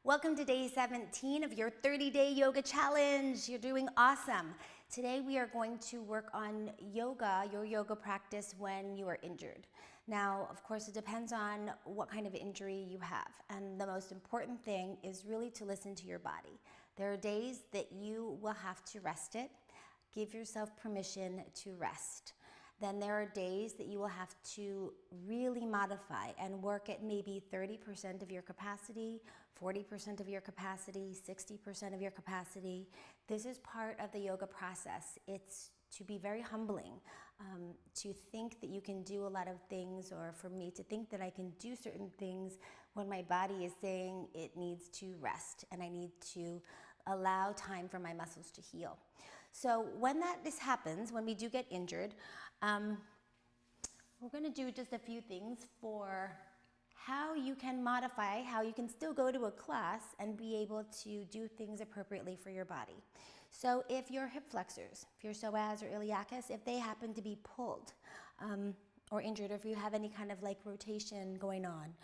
Welcome to day 17 of your 30-day yoga challenge. You're doing awesome. Today we are going to work on yoga, your yoga practice when you are injured. Now, of course, it depends on what kind of injury you have. And the most important thing is really to listen to your body. There are days that you will have to rest it. Give yourself permission to rest. Then there are days that you will have to really modify and work at maybe 30% of your capacity, 40% of your capacity, 60% of your capacity. This is part of the yoga process. It's to be very humbling, to think that you can do a lot of things, or for me to think that I can do certain things when my body is saying it needs to rest and I need to allow time for my muscles to heal. So when this happens, when we do get injured, we're going to do just a few things for how you can modify, how you can still go to a class and be able to do things appropriately for your body. So if your hip flexors, if your psoas or iliacus, if they happen to be pulled or injured, or if you have any kind of like rotation going on,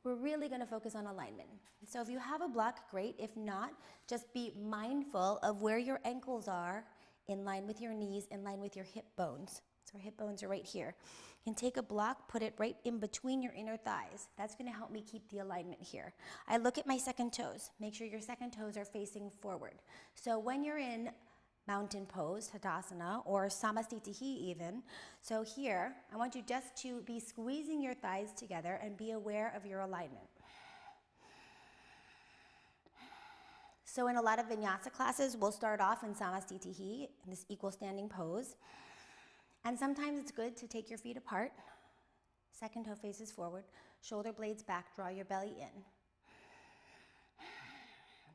we're really going to focus on alignment. So if you have a block, great. If not, just be mindful of where your ankles are in line with your knees, in line with your hip bones. So our hip bones are right here. You can take a block, put it right in between your inner thighs. That's going to help me keep the alignment here. I look at my second toes. Make sure your second toes are facing forward. So when you're in mountain pose, Tadasana, or Samasthitihi even. So here, I want you just to be squeezing your thighs together and be aware of your alignment. So in a lot of vinyasa classes, we'll start off in Samasthitihi, in this equal standing pose. And sometimes it's good to take your feet apart. Second toe faces forward, shoulder blades back, draw your belly in.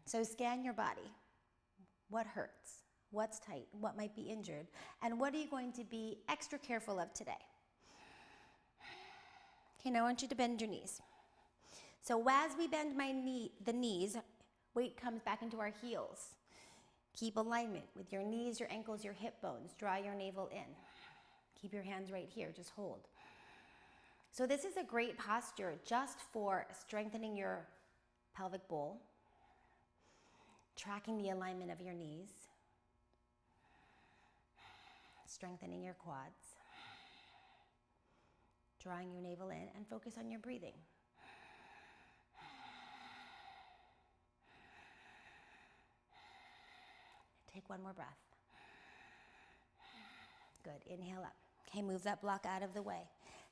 So scan your body. What hurts? What's tight? What might be injured? And what are you going to be extra careful of today? Okay, now I want you to bend your knees. So as we bend the knees, weight comes back into our heels. Keep alignment with your knees, your ankles, your hip bones. Draw your navel in. Keep your hands right here, just hold. So this is a great posture just for strengthening your pelvic bowl, tracking the alignment of your knees, strengthening your quads, drawing your navel in, and focus on your breathing. Take one more breath. Good, inhale up. Okay, move that block out of the way.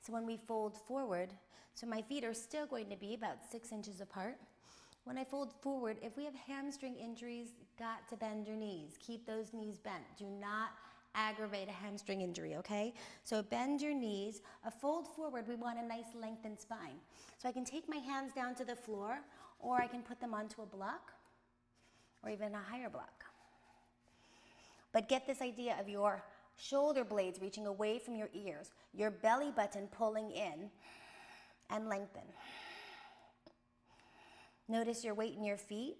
So when we fold forward, so my feet are still going to be about 6 inches apart. When I fold forward, if we have hamstring injuries, got to bend your knees. Keep those knees bent. Do not aggravate a hamstring injury, okay? So bend your knees. A fold forward, we want a nice lengthened spine. So I can take my hands down to the floor, or I can put them onto a block, or even a higher block. But get this idea of your shoulder blades reaching away from your ears, your belly button pulling in, and lengthen. Notice your weight in your feet.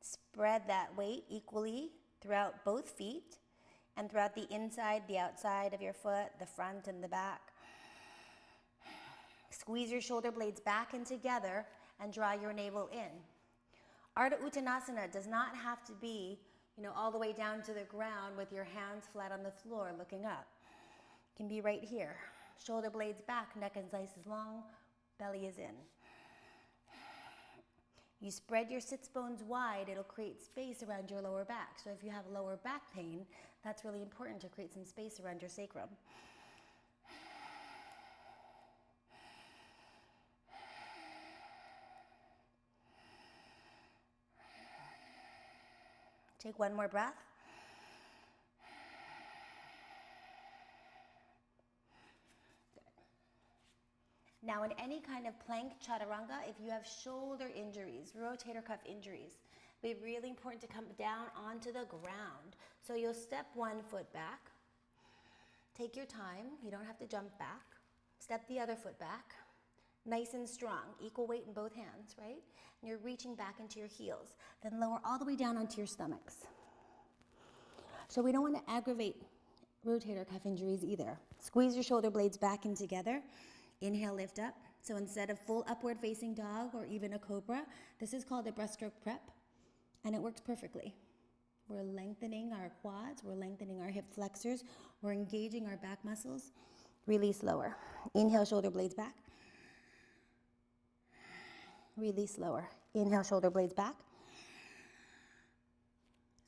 Spread that weight equally throughout both feet and throughout the inside, the outside of your foot, the front and the back. Squeeze your shoulder blades back and together and draw your navel in. Ardha Uttanasana does not have to be all the way down to the ground with your hands flat on the floor looking up. It can be right here. Shoulder blades back, neck is nice and long, belly is in. You spread your sits bones wide, it'll create space around your lower back. So if you have lower back pain, that's really important to create some space around your sacrum. Take one more breath. Good. Now in any kind of plank chaturanga, if you have shoulder injuries, rotator cuff injuries, it'll be really important to come down onto the ground. So you'll step one foot back. Take your time. You don't have to jump back. Step the other foot back. Nice and strong, equal weight in both hands, right? And you're reaching back into your heels. Then lower all the way down onto your stomachs. So we don't want to aggravate rotator cuff injuries either. Squeeze your shoulder blades back in together. Inhale, lift up. So instead of full upward facing dog or even a cobra, this is called a breaststroke prep, and it works perfectly. We're lengthening our quads, we're lengthening our hip flexors, we're engaging our back muscles. Release lower. Inhale, shoulder blades back. Release lower. Inhale, shoulder blades back.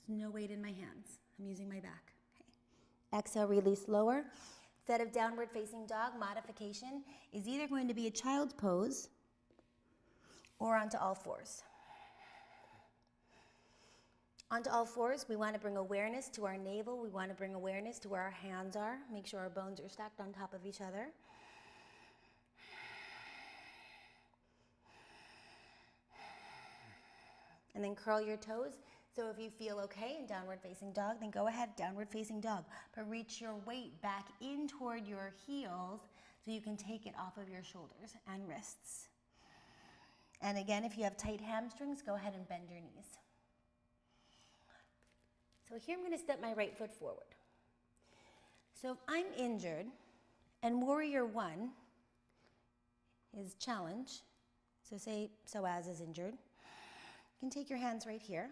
There's no weight in my hands. I'm using my back. Okay. Exhale, release lower. Instead of downward facing dog, modification is either going to be a child's pose or onto all fours. Onto all fours, we want to bring awareness to our navel. We want to bring awareness to where our hands are. Make sure our bones are stacked on top of each other. And then curl your toes. So if you feel okay in downward facing dog, then go ahead, downward facing dog. But reach your weight back in toward your heels so you can take it off of your shoulders and wrists. And again, if you have tight hamstrings, go ahead and bend your knees. So here I'm going to step my right foot forward. So if I'm injured and warrior one is challenge, so say psoas is injured, you can take your hands right here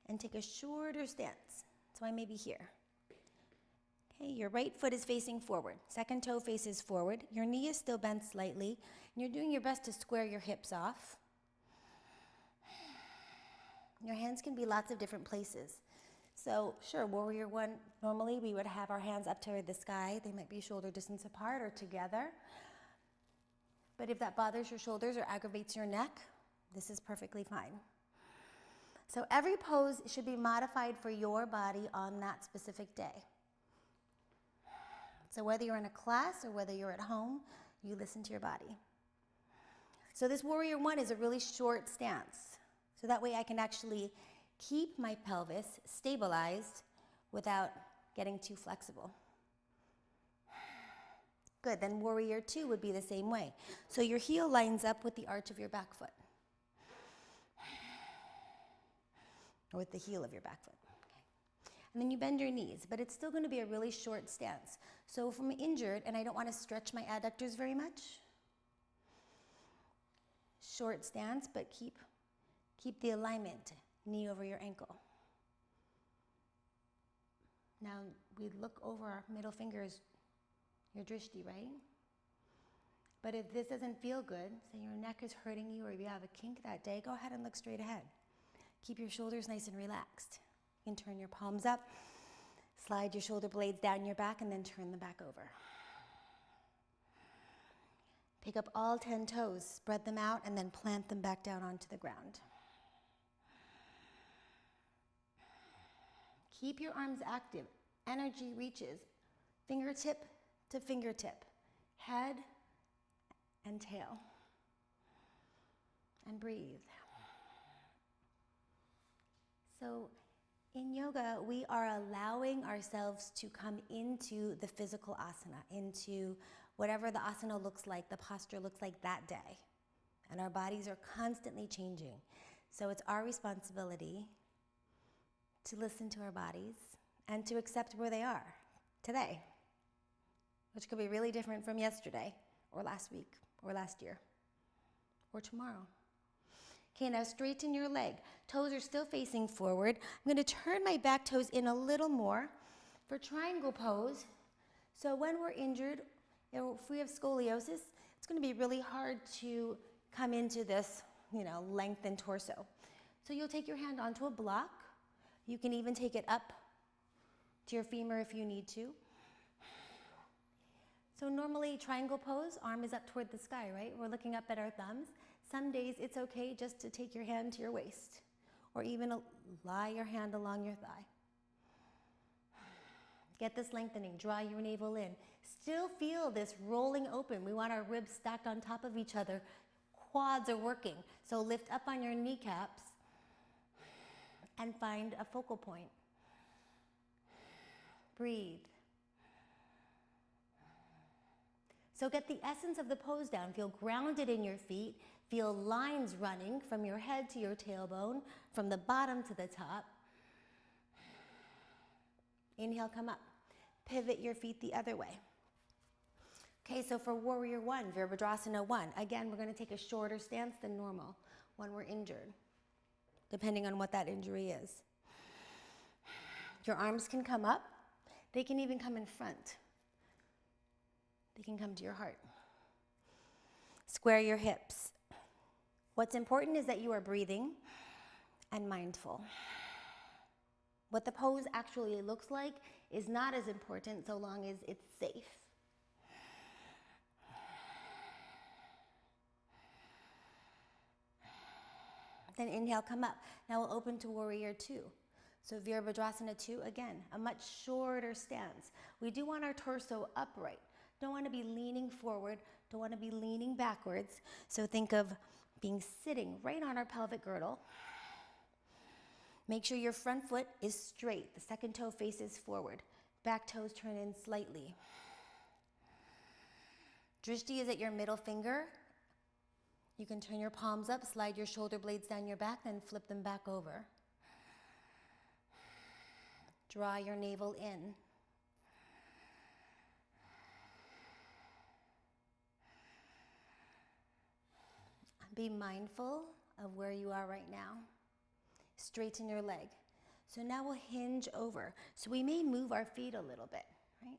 and take a shorter stance. So I may be here. Okay, your right foot is facing forward. Second toe faces forward. Your knee is still bent slightly, and you're doing your best to square your hips off. Your hands can be lots of different places. So sure, warrior one, normally we would have our hands up toward the sky. They might be shoulder distance apart or together. But if that bothers your shoulders or aggravates your neck, this is perfectly fine. So every pose should be modified for your body on that specific day. So whether you're in a class or whether you're at home, you listen to your body. So this warrior one is a really short stance. So that way I can actually keep my pelvis stabilized without getting too flexible. Good, then warrior two would be the same way. So your heel lines up with the arch of your back foot. Or with the heel of your back foot. Okay. And then you bend your knees, but it's still going to be a really short stance. So if I'm injured and I don't want to stretch my adductors very much, short stance, but keep the alignment, knee over your ankle. Now we look over our middle fingers, your drishti, right? But if this doesn't feel good, say your neck is hurting you or you have a kink that day, go ahead and look straight ahead. Keep your shoulders nice and relaxed. You can turn your palms up, slide your shoulder blades down your back, and then turn them back over. Pick up all 10 toes, spread them out, and then plant them back down onto the ground. Keep your arms active. Energy reaches fingertip to fingertip, head and tail. And breathe. So in yoga, we are allowing ourselves to come into the physical asana, into whatever the asana looks like, the posture looks like that day. And our bodies are constantly changing. So it's our responsibility to listen to our bodies and to accept where they are today, which could be really different from yesterday or last week or last year or tomorrow. Okay, now straighten your leg. Toes are still facing forward. I'm going to turn my back toes in a little more for triangle pose. So when we're injured, if we have scoliosis, it's going to be really hard to come into this, lengthened torso. So you'll take your hand onto a block. You can even take it up to your femur if you need to. So normally triangle pose, arm is up toward the sky, right? We're looking up at our thumbs. Some days it's okay just to take your hand to your waist or even lie your hand along your thigh. Get this lengthening, draw your navel in. Still feel this rolling open. We want our ribs stacked on top of each other. Quads are working. So lift up on your kneecaps and find a focal point. Breathe. So get the essence of the pose down. Feel grounded in your feet. Feel lines running from your head to your tailbone, from the bottom to the top. Inhale, come up. Pivot your feet the other way. Okay, so for Warrior 1, Virabhadrasana 1, again, we're going to take a shorter stance than normal when we're injured, depending on what that injury is. Your arms can come up. They can even come in front. They can come to your heart. Square your hips. What's important is that you are breathing and mindful. What the pose actually looks like is not as important so long as it's safe. Then inhale, come up. Now we'll open to Warrior 2. So Virabhadrasana 2, again, a much shorter stance. We do want our torso upright. Don't want to be leaning forward. Don't want to be leaning backwards. So think of being sitting right on our pelvic girdle. Make sure your front foot is straight. The second toe faces forward. Back toes turn in slightly. Drishti is at your middle finger. You can turn your palms up, slide your shoulder blades down your back, then flip them back over. Draw your navel in. Be mindful of where you are right now. Straighten your leg. So now we'll hinge over. So we may move our feet a little bit, right?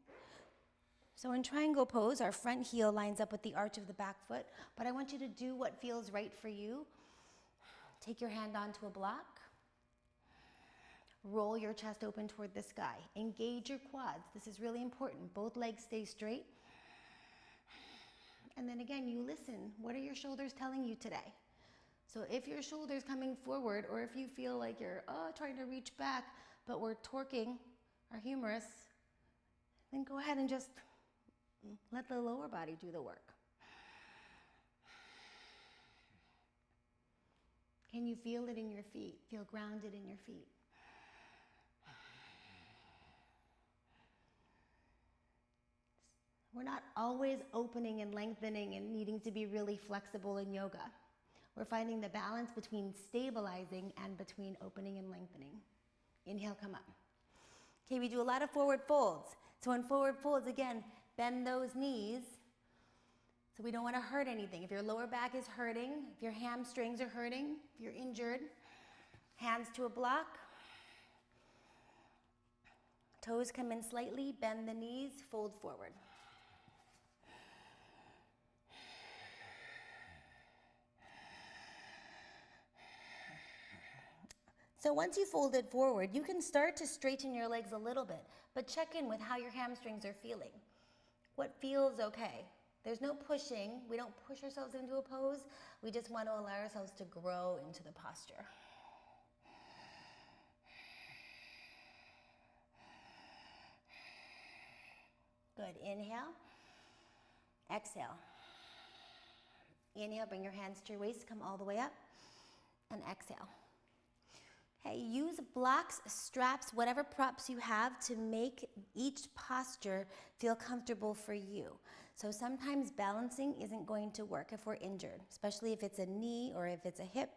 So in triangle pose, our front heel lines up with the arch of the back foot, but I want you to do what feels right for you. Take your hand onto a block. Roll your chest open toward the sky. Engage your quads. This is really important. Both legs stay straight. And then again, you listen. What are your shoulders telling you today? So if your shoulder's coming forward, or if you feel like you're trying to reach back, but we're torquing our humerus, then go ahead and just let the lower body do the work. Can you feel it in your feet? Feel grounded in your feet. We're not always opening and lengthening and needing to be really flexible in yoga. We're finding the balance between stabilizing and between opening and lengthening. Inhale, come up. Okay, we do a lot of forward folds. So in forward folds, again, bend those knees. So we don't want to hurt anything. If your lower back is hurting, if your hamstrings are hurting, if you're injured, hands to a block. Toes come in slightly, bend the knees, fold forward. So once you fold it forward, you can start to straighten your legs a little bit, but check in with how your hamstrings are feeling. What feels okay? There's no pushing. We don't push ourselves into a pose. We just want to allow ourselves to grow into the posture. Good. Inhale. Exhale. Inhale, bring your hands to your waist, come all the way up, and exhale. Okay, use blocks, straps, whatever props you have to make each posture feel comfortable for you. So sometimes balancing isn't going to work if we're injured, especially if it's a knee or if it's a hip.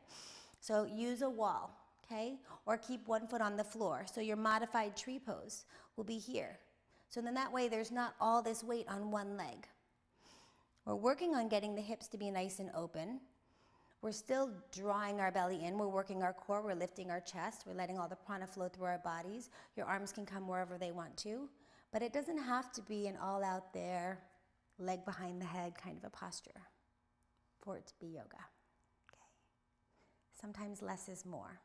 So use a wall, okay? Or keep one foot on the floor. So your modified tree pose will be here. So then that way there's not all this weight on one leg. We're working on getting the hips to be nice and open. We're still drawing our belly in. We're working our core. We're lifting our chest. We're letting all the prana flow through our bodies. Your arms can come wherever they want to. But it doesn't have to be an all out there, leg behind the head kind of a posture for it to be yoga. Okay. Sometimes less is more.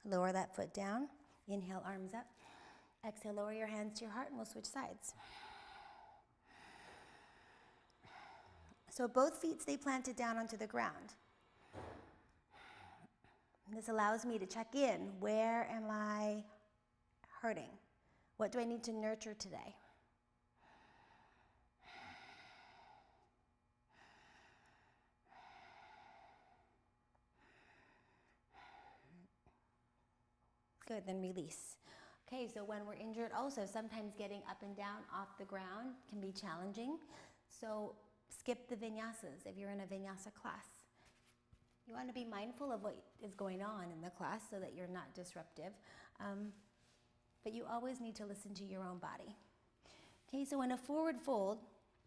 Lower that foot down. Inhale, arms up. Exhale, lower your hands to your heart, and we'll switch sides. So both feet stay planted down onto the ground. And this allows me to check in. Where am I hurting? What do I need to nurture today? Good, then release. Okay, so when we're injured also, sometimes getting up and down off the ground can be challenging. So skip the vinyasas if you're in a vinyasa class. You want to be mindful of what is going on in the class so that you're not disruptive. But you always need to listen to your own body. Okay, so in a forward fold,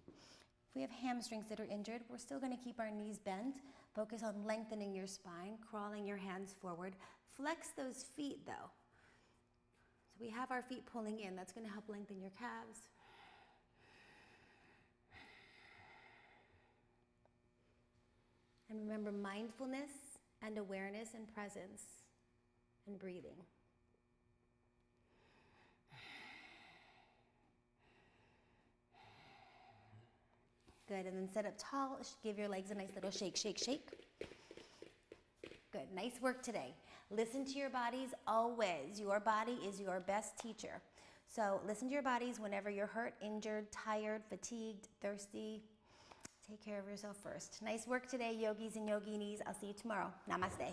if we have hamstrings that are injured, we're still going to keep our knees bent. Focus on lengthening your spine, crawling your hands forward. Flex those feet though. So we have our feet pulling in. That's going to help lengthen your calves. And remember mindfulness and awareness and presence and breathing. Good, and then sit up tall. Give your legs a nice little shake, shake, shake. Good, nice work today. Listen to your bodies always. Your body is your best teacher. So listen to your bodies whenever you're hurt, injured, tired, fatigued, thirsty. Take care of yourself first. Nice work today, yogis and yoginis. I'll see you tomorrow. Namaste.